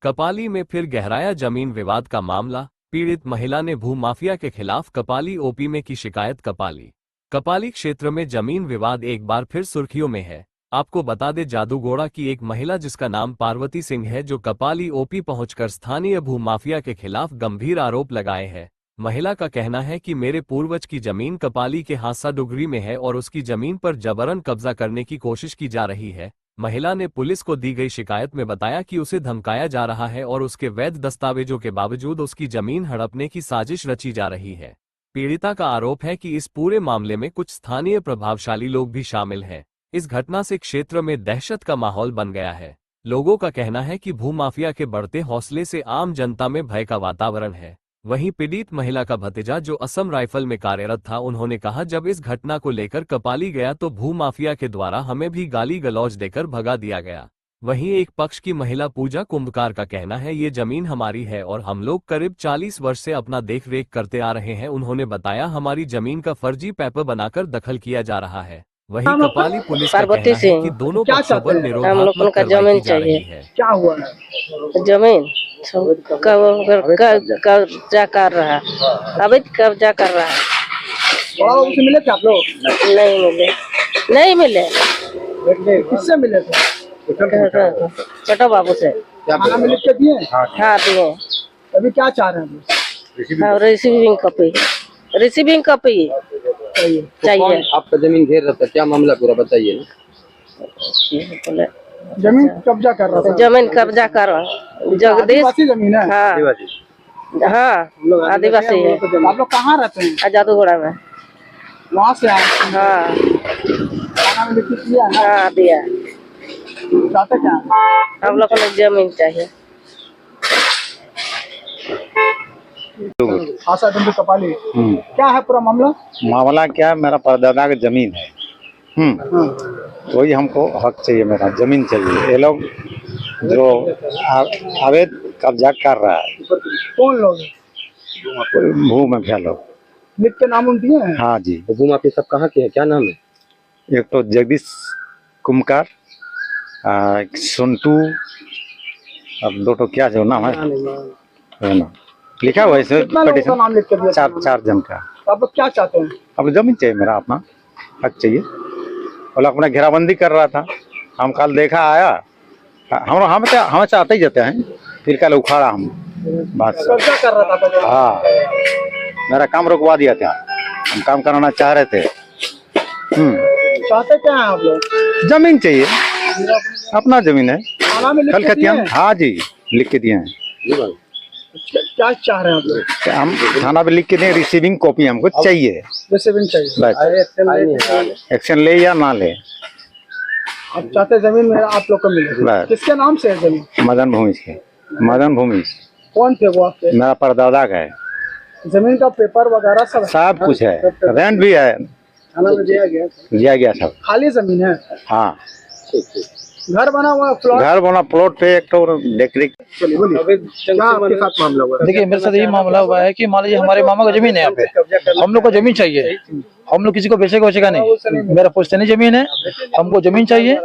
कपाली में फिर गहराया जमीन विवाद का मामला। पीड़ित महिला ने भूमाफिया के खिलाफ कपाली ओपी में की शिकायत। कपाली क्षेत्र में जमीन विवाद एक बार फिर सुर्खियों में है। आपको बता दें, जादूगोड़ा की एक महिला जिसका नाम पार्वती सिंह है, जो कपाली ओपी पहुंचकर स्थानीय भूमाफिया के खिलाफ गंभीर आरोप लगाए हैं। महिला का कहना है कि मेरे पूर्वज की जमीन कपाली के हांसा डुगरी में है और उसकी जमीन पर जबरन कब्जा करने की कोशिश की जा रही है। महिला ने पुलिस को दी गई शिकायत में बताया कि उसे धमकाया जा रहा है और उसके वैध दस्तावेजों के बावजूद उसकी जमीन हड़पने की साजिश रची जा रही है। पीड़िता का आरोप है कि इस पूरे मामले में कुछ स्थानीय प्रभावशाली लोग भी शामिल हैं। इस घटना से क्षेत्र में दहशत का माहौल बन गया है। लोगों का कहना है कि भूमाफिया के बढ़ते हौसले से आम जनता में भय का वातावरण है। वहीं पीड़ित महिला का भतीजा, जो असम राइफल में कार्यरत था, उन्होंने कहा, जब इस घटना को लेकर कपाली गया तो भूमाफिया के द्वारा हमें भी गाली गलौज देकर भगा दिया गया। वहीं एक पक्ष की महिला पूजा कुंभकार का कहना है, ये जमीन हमारी है और हम लोग करीब 40 वर्ष से अपना देख रेख करते आ रहे हैं। उन्होंने बताया, हमारी जमीन का फर्जी पेपर बनाकर दखल किया जा रहा है। वहीं कपाली पुलिस का कहना है कि दोनों पक्षों पर निरोधात्मक कार्रवाई की जा रही है। क्या हुआ जमीन कब्जा कर रहा है, अभी कब्जा कर रहा है। उसे मिले थे आप लोग? नहीं मिले। किससे मिले थे? छोटा बाबू से। थाना में लिख के दिए? हाँ दिए। अभी क्या चाह रहे हैं? रिसीविंग कॉपी चाहिए। आपका जमीन घेर रहा था, क्या मामला पूरा बताइए ना। जमीन कब्जा कर रहा था। जमीन कब्जा कर जगदीश। आदिवासी जमीन है? हाँ हाँ आदिवासी है। आप लोग कहाँ रहते हैं? जादूगोड़ा में। वहाँ से आए? हाँ। थाना में लिख के दिया? हाँ दिया। चाहते क्या? हम लोग को जमीन चाहिए। आशा डंडू कपाली, क्या है पूरा मामला? मामला क्या है, मेरा परदादा की जमीन है। वही हमको हक चाहिए, मेरा जमीन चाहिए। ये लोग जो अवैध कब्जा कर रहा है। कौन लोग? भूमाफिया लोग। लिख के नाम उन दिए हैं? हाँ जी। भूमाफिया सब कहाँ के हैं, क्या नाम है? एक तो जगदीश कुमकार, सुंटू, अब दो तो क्या जो नाम है ना लिखा हुआ है पिटीशन। नाम लिख के दिया? चार जन का। आप लोग क्या चाहते हैं? अब जमीन चाहिए, मेरा अपना हक चाहिए। और अपना घेराबंदी कर रहा था, हम कल देखा आया, हम चाहते ही जाते हैं, फिर कल उखाड़ा हम बस। कब्जा कर रहा था? हाँ, मेरा काम रुकवा दिया था। हम काम कराना चाह रहे थे। चाहते क्या हैं आप लोग? जमीन चाहिए, अपना जमीन है। थाना में लिख के दिए हैं? हाँ जी, लिख के दिए हैं। क्या चाह रहे हैं आप लोग? हम थाना पे लिख के दें, रिसीविंग कॉपी हमको चाहिए। रिसीविंग चाहिए? बस, एक्शन ले या ना ले, आप चाहते जमीन में आप लोग को मिले। किसके नाम से है जमीन? मदन भूमि। कौन थे वो आपके? मेरा परदादा का है। जमीन का पेपर वगैरह सब कुछ है, रेंट भी है, थाना में दिया गया सब। खाली जमीन है? हाँ, घर बना हुआ प्लॉट पे एक तो बोलिए क्या आपके साथ मामला हुआ? देखिए, मेरे साथ यही मामला हुआ है कि मान लीजिए हमारे मामा का जमीन है यहाँ पे, हम लोग को जमीन चाहिए। हम लोग किसी को बेचेगा नहीं, मेरा पुश्तैनी जमीन है, हमको जमीन चाहिए।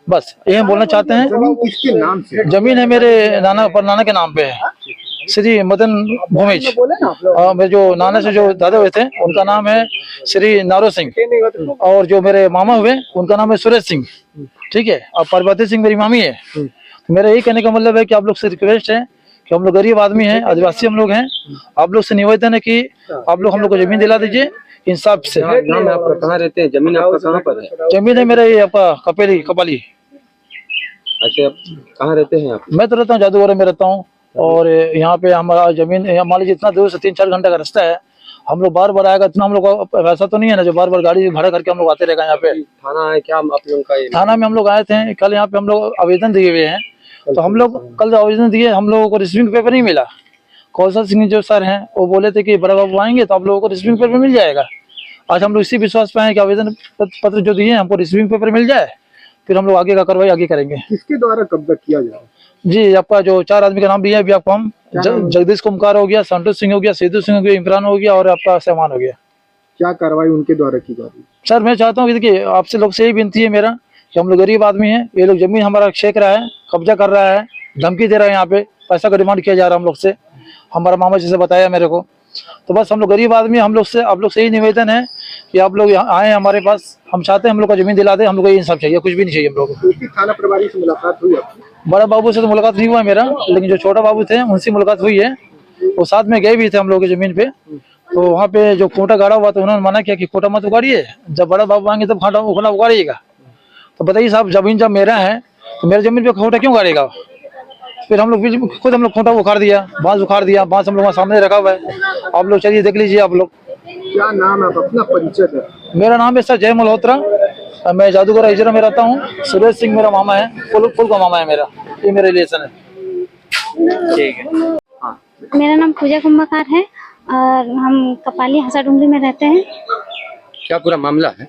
बस ये हम बोलना चाहते हैं। जमीन किसके नाम से? जमीन है मेरे नाना के नाम पे है, श्री मदन भूमिज। मेरे जो नाना से जो दादा हुए थे उनका नाम है श्री नारो सिंह, और जो मेरे मामा हुए उनका नाम है सुरेश सिंह। ठीक है, और पार्वती सिंह मेरी मामी है। तो मेरा यही कहने का मतलब है कि आप लोग से रिक्वेस्ट है कि हम लोग गरीब आदमी हैं, आदिवासी हम लोग हैं, आप लोग से निवेदन है कि आप लोग हम लोग को जमीन दिला दीजिए इंसाफ से। कहाँ रहते हैं? जमीन आपका कहाँ पर है? जमीन है मेरा ये आपका कपाली। अच्छा, कहाँ रहते हैं आप? मैं तो रहता हूँ जादूगोड़ा में रहता हूँ, और यहाँ पे हमारा जमीन मान लीजिए इतना दूर से 3-4 घंटे का रास्ता है। हम लोग बार बार आएगा, इतना हम लोग का वैसा तो नहीं है ना जो बार बार गाड़ी भाड़ा करके हम लोग आते रहेगा यहाँ पे। थाना है क्या आप लोगों का? थाना में हम लोग आए थे कल, यहाँ पे हम लोग आवेदन दिए हुए हैं। तो हम लोग कल आवेदन दिए, हम लोगों को रिसीविंग पेपर नहीं मिला। कौशल सिंह जो सर हैं वो बोले थे कि बड़ा बाबू आएंगे तो आप लोगों को रिसीविंग पेपर मिल जाएगा। आज हम लोग इसी विश्वास पे हैं कि आवेदन पत्र जो दिए हमको रिसीविंग पेपर मिल जाए, फिर हम लोग आगे का कार्रवाई आगे करेंगे। किसके द्वारा कब्जा किया जाए? जी, आपका जो 4 आदमी का नाम दिया है अभी आपको हम, जगदीश कुमकार हो गया, संतोष सिंह हो गया, सेदू सिंह हो गया, इमरान हो गया और आपका सहमान हो गया। क्या कार्रवाई उनके द्वारा की जा रही है? सर मैं चाहता हूँ कि देखिए, आपसे लोग से यही विनती है मेरा कि हम लोग गरीब आदमी हैं, ये लोग जमीन हमारा छेक रहा है, कब्जा कर रहा है, धमकी दे रहा है यहाँ पे। पैसा का डिमांड किया जा रहा है हम लोग से, हमारा मामा जैसे बताया मेरे को। तो बस हम लोग गरीब आदमी, हम लोग से आप लोग से यही निवेदन है कि आप लोग यहाँ आए हमारे पास, हम चाहते हैं हम लोग का जमीन दिला दे, हम लोग को ये इंसाफ चाहिए, कुछ भी नहीं चाहिए हम लोग को। थाना प्रभारी से मुलाकात हुई आपकी? बड़ा बाबू से तो मुलाकात नहीं हुआ है मेरा, लेकिन जो छोटा बाबू थे उनसे मुलाकात हुई है। वो साथ में गए भी थे हम लोग की जमीन पे। तो वहाँ पे जो खूंटा गाड़ा हुआ तो उन्होंने मना किया कि खूंटा मत उगाड़िए, जब बड़ा बाबू आएंगे तब खूंटा उगाड़िएगा। तो बताइए साहब, जमीन जब मेरा है तो मेरे जमीन पे खूंटा क्यों गाड़ेगा? फिर हम लोग खुद हम लोग खूंटा उखाड़ दिया, बांस उखाड़ दिया, बांस हम लोग वहाँ सामने रखा हुआ है। आप लोग चलिए देख लीजिए आप लोग। क्या नाम है, अपना परिचय है? मेरा नाम है सर जय मल्होत्रा, मैं जादूगर हिजरा में रहता हूँ। सुरेश सिंह मेरा मामा है, फुल का मामा है मेरा, ये मेरा रिलेशन है। ठीक है। मेरा नाम पूजा कुंभकार है और हम कपाली हंसा डूंगरी में रहते हैं। क्या पूरा मामला है?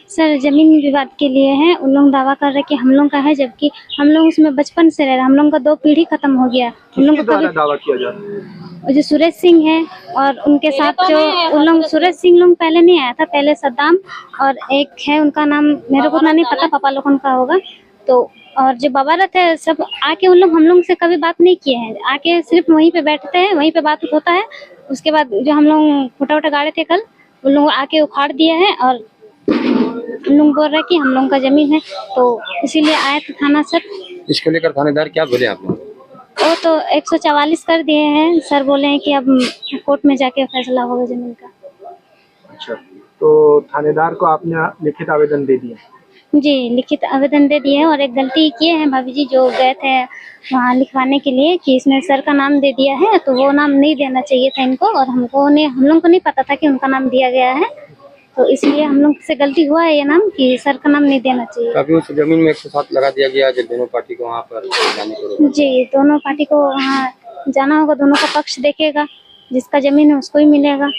सर जमीन विवाद के लिए है। उन लोग दावा कर रहे हैं कि हम लोग का है, जबकि हम लोग उसमें बचपन से रह रहे हैं। हम लोग का 2 पीढ़ी खत्म हो गया। हम लोग को दावा किया जा रहा है? जो सुरेश सिंह है और उनके साथ जो उन लोग, सुरेश सिंह लोग पहले नहीं आया था, पहले सद्दाम और एक है उनका नाम मेरे को उतना नहीं पता, पापा लोग उनका होगा। तो और जो बाबा रहते हैं सब आके उन लोग हम लोग से कभी बात नहीं किए हैं, आके सिर्फ वहीं पे बैठते हैं, वहीं पे बात होता है। उसके बाद जो हम लोग फुटा गाड़े थे कल, उन लोग आके उखाड़ दिए हैं और उन लोग बोल रहे हैं कि हम लोग का जमीन है, तो इसीलिए आए थे थाना सर। इसको लेकर थानेदार क्या बोले आप लोग? वो तो 144 कर दिए हैं सर, बोले हैं कि अब कोर्ट में जाके फैसला होगा जमीन का। अच्छा, तो थानेदार को आपने लिखित आवेदन दे दिया? जी लिखित आवेदन दे दिए हैं और एक गलती किए हैं भाभी जी, जो गए थे वहाँ लिखवाने के लिए कि इसमें सर का नाम दे दिया है, तो वो नाम नहीं देना चाहिए था इनको, और हम लोग को नहीं पता था कि उनका नाम दिया गया है, तो इसलिए हम लोग से गलती हुआ है ये नाम कि सर का नाम नहीं देना चाहिए। अभी उस जमीन में 107 लगा दिया गया है, दोनों पार्टी को वहाँ पर जाने को। जी दोनों पार्टी को वहाँ जाना होगा, दोनों का पक्ष देखेगा, जिसका जमीन है उसको ही मिलेगा।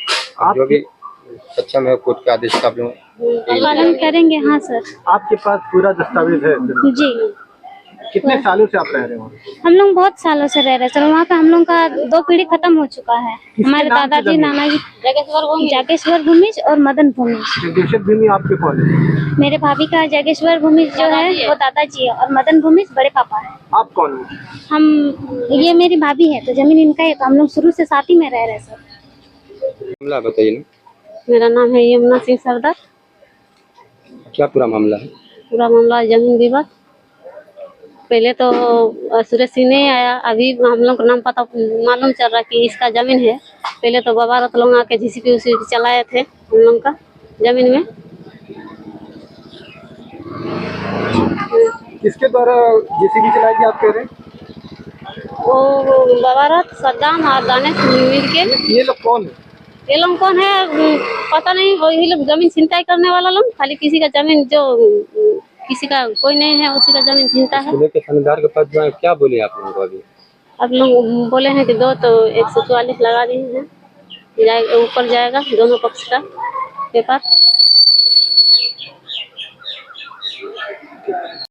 जो भी सक्षम है कोर्ट के आदेश का आप लोग पालन करेंगे। हाँ सर। आपके पास पूरा दस्तावेज है? जी। कितने सालों से आप रह रहे हो? हम लोग बहुत सालों से रह रहे हैं सर वहाँ पे। हम लोग का 2 पीढ़ी खत्म हो चुका है। हमारे दादाजी नानाजी जागेश्वर भूमिज और मदन भूमिज। जागेश्वर भूमि आपके कौन है? मेरे भाभी का जागेश्वर भूमिज जो है वो दादाजी है और मदन भूमिज बड़े पापा है। आप कौन है? हम, ये मेरी भाभी है, तो जमीन इनका है, तो हम लोग शुरू से साथ ही में रह रहे हैं सर। मामला बताइए ना। मेरा नाम है यमुना सिंह सरदार। क्या पूरा मामला है? पूरा मामला जमीन विवाद। पहले तो सुरेश सिंह नहीं आया, अभी हम लोग को नाम पता मालूम चल रहा कि इसका जमीन है। पहले तो बाबा रत लोग आके जीसीपी चलाए थे हम लोग का जमीन में। किसके द्वारा जेसीबी चलाई थी आप कह रहे हैं? वो बाबा रत, सद्दाम और दानिश मिल के। ये लोग कौन है? ये लोग कौन है पता नहीं, वही लोग जमीन छिनताई करने वाला लोग। खाली किसी का जमीन जो किसी का कोई नहीं है उसी का जमीन छीनता है। जिले के थानेदार के पास जाए, क्या बोले आप लोगों को? अभी आप लोग बोले हैं कि 2 तो 144 लगा दिए हैं, ऊपर जाएगा दोनों पक्ष का पेपर।